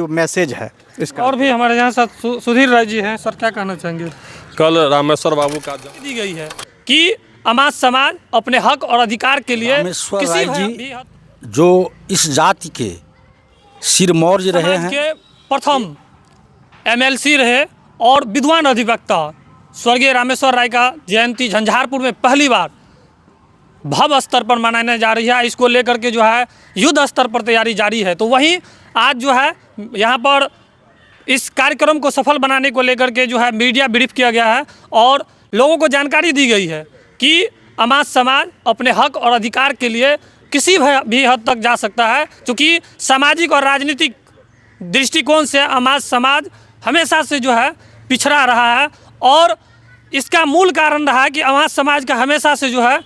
Message है इसका। और भी हमारे यहाँ साथ सुधीर राय जी हैं। सर क्या कहना चाहेंगे? कल रामेश्वर बाबू का दी गई है कि अमात समाज अपने हक और अधिकार के लिए रामेश्वर किसी राय भी जी जो इस जाति के सिरमौर रहे समाज हैं, के प्रथम एमएलसी रहे और विद्वान अधिवक्ता स्वर्गीय रामेश्वर राय का जयंती झंझारपुर में पहली बार भव्य स्तर पर मनाने जा रही है। इसको लेकर के जो है युद्ध स्तर पर तैयारी जारी है। तो वहीं आज जो है यहाँ पर इस कार्यक्रम को सफल बनाने को लेकर के जो है मीडिया ब्रीफ किया गया है और लोगों को जानकारी दी गई है कि अमात समाज अपने हक और अधिकार के लिए किसी भी हद तक जा सकता है, क्योंकि सामाजिक और राजनीतिक दृष्टिकोण से अमात समाज हमेशा से जो है पिछड़ा रहा है और इसका मूल कारण रहा है कि अमात समाज का हमेशा से जो है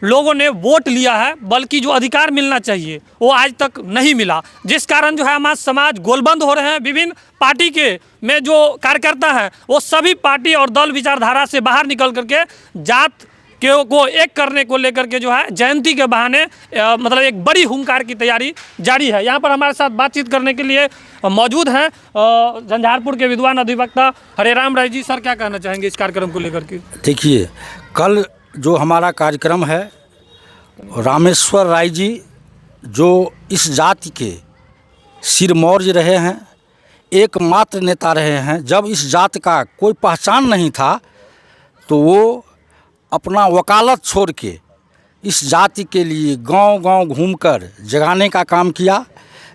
लोगों ने वोट लिया है, बल्कि जो अधिकार मिलना चाहिए वो आज तक नहीं मिला, जिस कारण जो है अमात समाज गोलबंद हो रहे हैं। विभिन्न पार्टी के में जो कार्यकर्ता हैं वो सभी पार्टी और दल विचारधारा से बाहर निकल करके जात को एक करने को लेकर के जो है जयंती के बहाने मतलब एक बड़ी हुंकार की तैयारी जारी है। यहाँ पर हमारे साथ बातचीत करने के लिए मौजूद हैं झंझारपुर के विद्वान अधिवक्ता हरेराम राय जी। सर क्या कहना चाहेंगे इस कार्यक्रम को लेकर के? देखिए, कल जो हमारा कार्यक्रम है, रामेश्वर राय जी जो इस जाति के सिरमौर रहे हैं, एकमात्र नेता रहे हैं। जब इस जाति का कोई पहचान नहीं था तो वो अपना वकालत छोड़ के इस जाति के लिए गांव-गांव घूमकर जगाने का काम किया।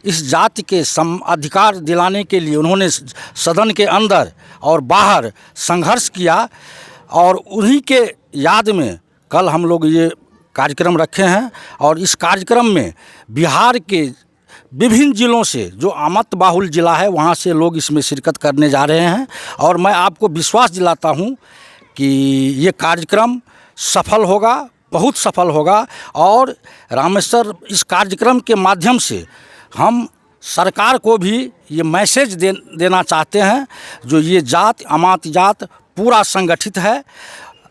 इस जाति के अधिकार दिलाने के लिए उन्होंने सदन के अंदर और बाहर संघर्ष किया और उन्हीं के याद में कल हम लोग ये कार्यक्रम रखे हैं। और इस कार्यक्रम में बिहार के विभिन्न ज़िलों से जो आमत बाहुल ज़िला है वहाँ से लोग इसमें शिरकत करने जा रहे हैं और मैं आपको विश्वास दिलाता हूँ कि ये कार्यक्रम सफल होगा, बहुत सफल होगा। और रामेश्वर इस कार्यक्रम के माध्यम से हम सरकार को भी ये मैसेज देना चाहते हैं, जो ये जात अमात जात पूरा संगठित है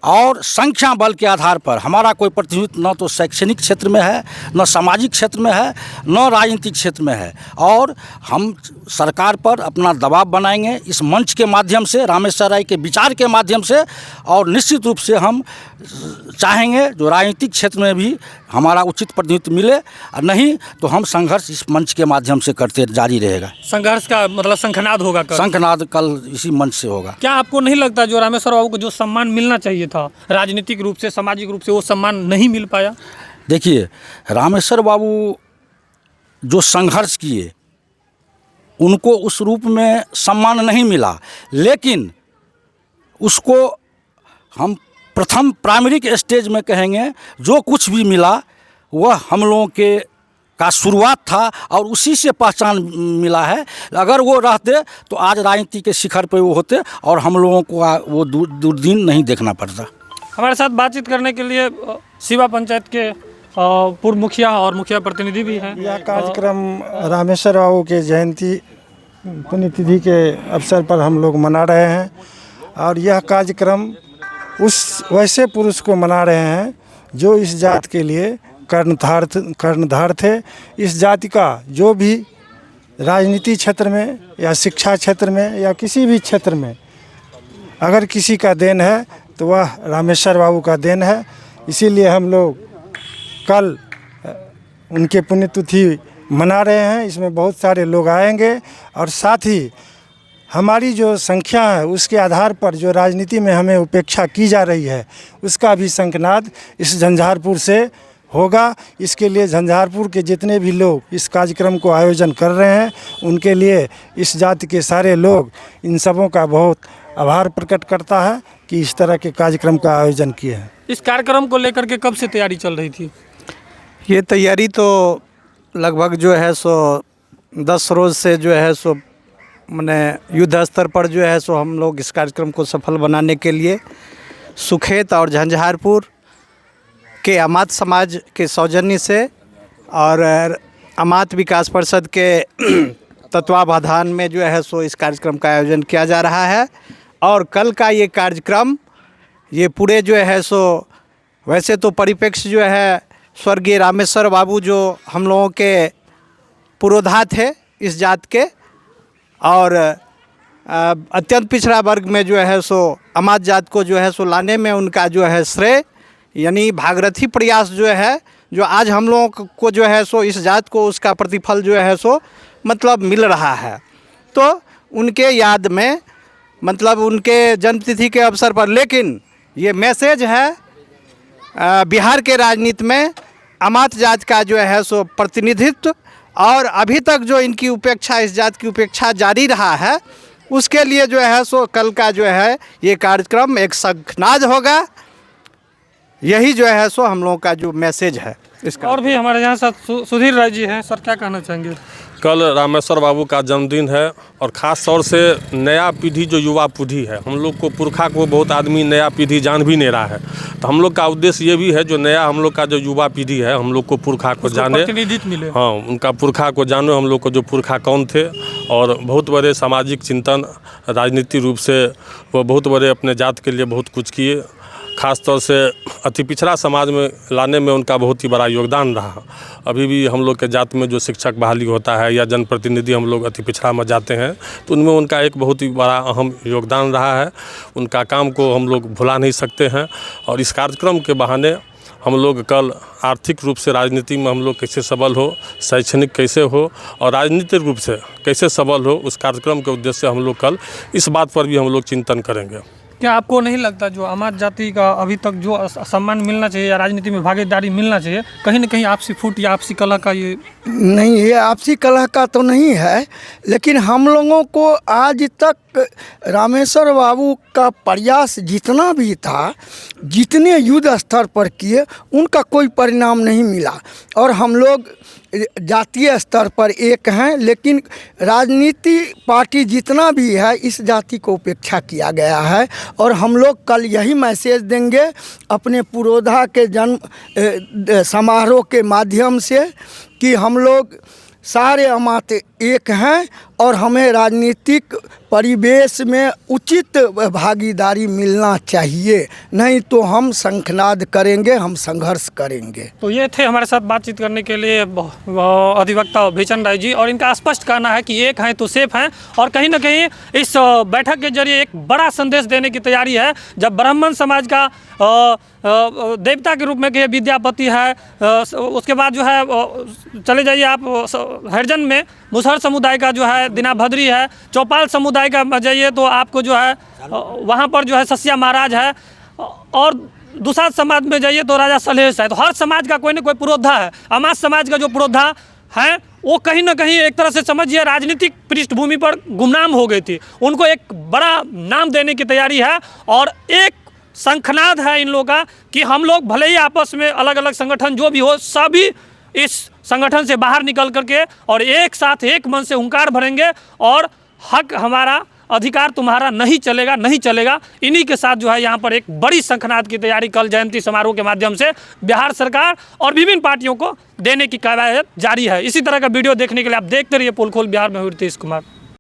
और संख्या बल के आधार पर हमारा कोई प्रतिनिधित्व न तो शैक्षणिक क्षेत्र में है, न सामाजिक क्षेत्र में है, न राजनीतिक क्षेत्र में है। और हम सरकार पर अपना दबाव बनाएंगे इस मंच के माध्यम से, रामेश्वर राय के विचार के माध्यम से। और निश्चित रूप से हम चाहेंगे जो राजनीतिक क्षेत्र में भी हमारा उचित प्रतिनिधित्व मिले, और नहीं तो हम संघर्ष इस मंच के माध्यम से करते जारी रहेगा। संघर्ष का मतलब शंखनाद होगा कल? शंखनाद कल इसी मंच से होगा। क्या आपको नहीं लगता जो रामेश्वर बाबू को जो सम्मान मिलना चाहिए था राजनीतिक रूप से, सामाजिक रूप से, वो सम्मान नहीं मिल पाया? देखिए, रामेश्वर बाबू जो संघर्ष किए उनको उस रूप में सम्मान नहीं मिला, लेकिन उसको हम प्रथम प्राइमरी स्टेज में कहेंगे जो कुछ भी मिला वह हम लोगों के का शुरुआत था और उसी से पहचान मिला है। अगर वो रहते तो आज राजनीति के शिखर पर वो होते और हम लोगों को वो दुर्दिन नहीं देखना पड़ता। हमारे साथ बातचीत करने के लिए शिवा पंचायत के पूर्व मुखिया और मुखिया प्रतिनिधि भी हैं। यह कार्यक्रम रामेश्वर बाबू के जयंती पुण्यतिथि के अवसर पर हम लोग मना रहे हैं और यह कार्यक्रम उस वैसे पुरुष को मना रहे हैं जो इस जात के लिए कर्णधार थे। इस जाति का जो भी राजनीति क्षेत्र में या शिक्षा क्षेत्र में या किसी भी क्षेत्र में अगर किसी का देन है तो वह रामेश्वर बाबू का देन है। इसीलिए हम लोग कल उनके पुण्यतिथि मना रहे हैं। इसमें बहुत सारे लोग आएंगे और साथ ही हमारी जो संख्या है उसके आधार पर जो राजनीति में हमें उपेक्षा की जा रही है उसका भी शंखनाद इस झंझारपुर से होगा। इसके लिए झंझारपुर के जितने भी लोग इस कार्यक्रम को आयोजन कर रहे हैं उनके लिए इस जाति के सारे लोग इन सबों का बहुत आभार प्रकट करता है कि इस तरह के कार्यक्रम का आयोजन किए हैं। इस कार्यक्रम को लेकर के कब से तैयारी चल रही थी? ये तैयारी तो लगभग जो है सो 10 रोज़ से जो है सो मैंने युद्ध स्तर पर जो है सो हम लोग इस कार्यक्रम को सफल बनाने के लिए सुखेत और झंझारपुर के अमात समाज के सौजन्य से और अमात विकास परिषद के तत्वावधान में जो है सो इस कार्यक्रम का आयोजन किया जा रहा है। और कल का ये कार्यक्रम ये पूरे जो है सो वैसे तो परिप्रेक्ष्य जो है स्वर्गीय रामेश्वर बाबू जो हम लोगों के पुरोधा थे इस जात के, और अत्यंत पिछड़ा वर्ग में जो है सो अमात जात को जो है सो लाने में उनका जो है श्रेय, यानी भागीरथी प्रयास जो है, जो आज हम लोगों को जो है सो इस जात को उसका प्रतिफल जो है सो मतलब मिल रहा है। तो उनके याद में मतलब उनके जन्मतिथि के अवसर पर, लेकिन ये मैसेज है बिहार के राजनीति में अमात जात का जो है सो प्रतिनिधित्व, और अभी तक जो इनकी उपेक्षा, इस जात की उपेक्षा जारी रहा है, उसके लिए जो है सो कल का जो है ये कार्यक्रम एक शंखनाद होगा। यही जो है सो हम लोगों का जो मैसेज है इसका। और भी हमारे यहाँ साथ सुधीर राय जी हैं। सर, क्या कहना चाहेंगे? कल रामेश्वर बाबू का जन्मदिन है और ख़ास तौर से नया पीढ़ी जो युवा पीढ़ी है, हम लोग को पुरखा को बहुत आदमी नया पीढ़ी जान भी नहीं रहा है। तो हम लोग का उद्देश्य ये भी है जो नया हम लोग का जो युवा पीढ़ी है, हम लोग को पुरखा को जाने, प्रतिनिधित्व मिले। हाँ, उनका पुरखा को जानो, हम लोग को जो पुरखा कौन थे और बहुत बड़े सामाजिक चिंतन, राजनीतिक रूप से वो बहुत बड़े अपने जात के लिए बहुत कुछ किए। ख़ास तौर से अति पिछड़ा समाज में लाने में उनका बहुत ही बड़ा योगदान रहा। अभी भी हम लोग के जात में जो शिक्षक बहाली होता है या जनप्रतिनिधि हम लोग अति पिछड़ा में जाते हैं, तो उनमें उनका एक बहुत ही बड़ा अहम योगदान रहा है। उनका काम को हम लोग भुला नहीं सकते हैं। और इस कार्यक्रम के बहाने हम लोग कल आर्थिक रूप से राजनीति में हम लोग कैसे सबल हो, शैक्षणिक कैसे हो और राजनीतिक रूप से कैसे सबल हो, उस कार्यक्रम के उद्देश्य से हम लोग कल इस बात पर भी हम लोग चिंतन करेंगे। क्या आपको नहीं लगता जो अमात जाति का अभी तक जो सम्मान मिलना चाहिए या राजनीति में भागीदारी मिलना चाहिए, कहीं ना कहीं आपसी फूट या आपसी कलह का ये नहीं, ये आपसी कलह का तो नहीं है, लेकिन हम लोगों को आज तक रामेश्वर बाबू का प्रयास जितना भी था, जितने युद्ध स्तर पर किए, उनका कोई परिणाम नहीं मिला। और हम लोग जातीय स्तर पर एक हैं, लेकिन राजनीति पार्टी जितना भी है, इस जाति को उपेक्षा किया गया है। और हम लोग कल यही मैसेज देंगे अपने पुरोधा के जन्म समारोह के माध्यम से कि हम लोग सारे अमात एक हैं और हमें राजनीतिक परिवेश में उचित भागीदारी मिलना चाहिए, नहीं तो हम शंखनाद करेंगे, हम संघर्ष करेंगे। तो ये थे हमारे साथ बातचीत करने के लिए अधिवक्ता भीषण राय जी। और इनका स्पष्ट कहना है कि एक हैं तो सेफ हैं, और कहीं ना कहीं इस बैठक के जरिए एक बड़ा संदेश देने की तैयारी है। जब ब्राह्मण समाज का देवता के रूप में के विद्यापति है, उसके बाद जो है चले जाइए आप हरिजन में मुसहर समुदाय का जो है दीनाभद्री है, चौपाल समुदाय का जाइए तो आपको जो है वहाँ पर जो है सस्या महाराज है, और दूसरा समाज में जाइए तो राजा सलहेश है। तो हर समाज का कोई ना कोई पुरोधा है। अमात समाज का जो पुरोधा है वो कहीं ना कहीं एक तरह से समझिए राजनीतिक पृष्ठभूमि पर गुमनाम हो गई थी। उनको एक बड़ा नाम देने की तैयारी है और एक शंखनाद है इन लोगों का कि हम लोग भले ही आपस में अलग अलग संगठन जो भी हो, सभी इस संगठन से बाहर निकल करके और एक साथ एक मन से हुंकार भरेंगे और हक हमारा, अधिकार तुम्हारा नहीं चलेगा, नहीं चलेगा। इन्हीं के साथ जो है यहाँ पर एक बड़ी शंखनाद की तैयारी कल जयंती समारोह के माध्यम से बिहार सरकार और विभिन्न पार्टियों को देने की कवायद जारी है। इसी तरह का वीडियो देखने के लिए आप देखते रहिए पोल खोल बिहार में। हूँ रितेश कुमार।